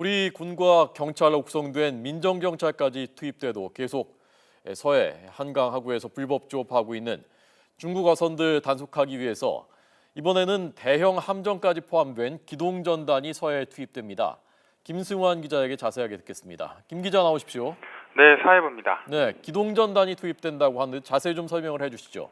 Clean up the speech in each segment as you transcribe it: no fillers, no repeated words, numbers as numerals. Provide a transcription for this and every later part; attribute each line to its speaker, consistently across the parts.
Speaker 1: 우리 군과 경찰로 구성된 민정경찰까지 투입돼도 계속 서해 한강 하구에서 불법 조업하고 있는 중국 어선들 단속하기 위해서 이번에는 대형 함정까지 포함된 기동전단이 서해에 투입됩니다. 김승환 기자에게 자세하게 듣겠습니다. 김 기자 나오십시오.
Speaker 2: 네, 사회부입니다.
Speaker 1: 네, 기동전단이 투입된다고 하는데 자세히 좀 설명을 해주시죠.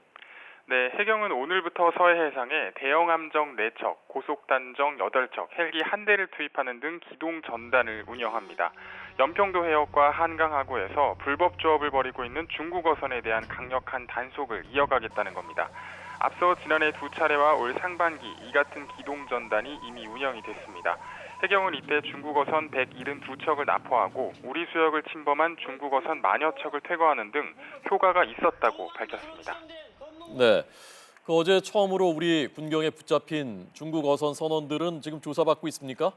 Speaker 2: 네, 해경은 오늘부터 서해 해상에 대형 함정 4척, 고속단정 8척, 헬기 1대를 투입하는 등 기동 전단을 운영합니다. 연평도 해역과 한강 하구에서 불법 조업을 벌이고 있는 중국 어선에 대한 강력한 단속을 이어가겠다는 겁니다. 앞서 지난해 2차례와 올 상반기 이 같은 기동 전단이 이미 운영이 됐습니다. 해경은 이때 중국 어선 172척을 납포하고 우리 수역을 침범한 중국 어선 10여 척을 퇴거하는 등 효과가 있었다고 밝혔습니다.
Speaker 1: 네, 어제 처음으로 우리 군경에 붙잡힌 중국 어선 선원들은 지금 조사받고 있습니까?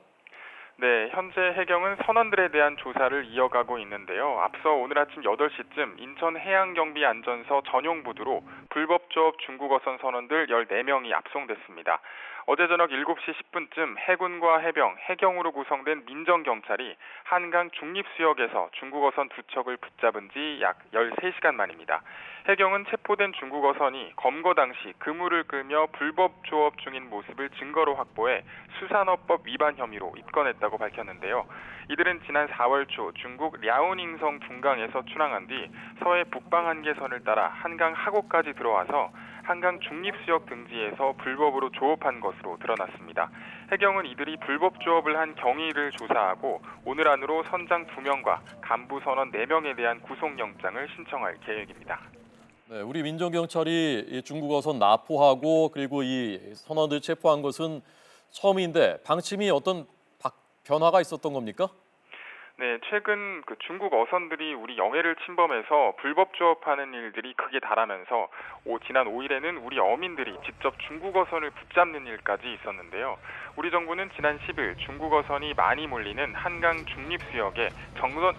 Speaker 2: 네, 현재 해경은 선원들에 대한 조사를 이어가고 있는데요. 앞서 오늘 아침 8시쯤 인천 해양경비안전서 전용부두로 불법 조업 중국 어선 선원들 14명이 압송됐습니다. 어제 저녁 7시 10분쯤 해군과 해병, 해경으로 구성된 민정경찰이 한강 중립수역에서 중국 어선 2척을 붙잡은 지 약 13시간 만입니다. 해경은 체포된 중국 어선이 검거 당시 그물을 끌며 불법 조업 중인 모습을 증거로 확보해 수산업법 위반 혐의로 입건했다고 밝혔는데요. 이들은 지난 4월 초 중국 랴오닝성 둔강에서 출항한 뒤 서해 북방 한계선을 따라 한강 하구까지 들어와서 한강 중립수역 등지에서 불법으로 조업한 것으로 드러났습니다. 해경은 이들이 불법 조업을 한 경위를 조사하고 오늘 안으로 선장 2명과 간부 선원 4명에 대한 구속영장을 신청할 계획입니다.
Speaker 1: 네, 우리 민정경찰이 이 중국 어선 납포하고 그리고 이 선원들 체포한 것은 처음인데 방침이 어떤 변화가 있었던 겁니까?
Speaker 2: 네, 최근 중국 어선들이 우리 영해를 침범해서 불법 조업하는 일들이 극에 달하면서 지난 5일에는 우리 어민들이 직접 중국 어선을 붙잡는 일까지 있었는데요. 우리 정부는 지난 10일 중국 어선이 많이 몰리는 한강 중립수역에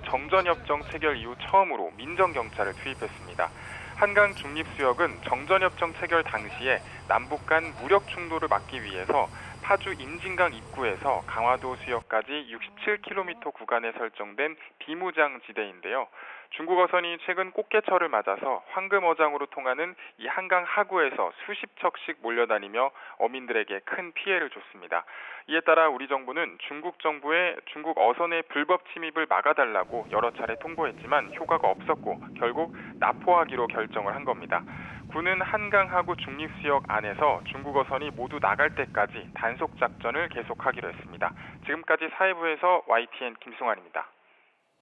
Speaker 2: 정전협정 체결 이후 처음으로 민정경찰을 투입했습니다. 한강 중립수역은 정전협정 체결 당시에 남북 간 무력 충돌을 막기 위해서 파주 임진강 입구에서 강화도 수역까지 67km 구간에 설정된 비무장 지대인데요. 중국 어선이 최근 꽃게철을 맞아서 황금어장으로 통하는 이 한강 하구에서 수십 척씩 몰려다니며 어민들에게 큰 피해를 줬습니다. 이에 따라 우리 정부는 중국 정부에 중국 어선의 불법 침입을 막아달라고 여러 차례 통보했지만 효과가 없었고 결국 납포하기로 결정을 한 겁니다. 군은 한강 하구 중립수역 안에서 중국 어선이 모두 나갈 때까지 단속 작전을 계속하기로 했습니다. 지금까지 사회부에서 YTN 김승환입니다.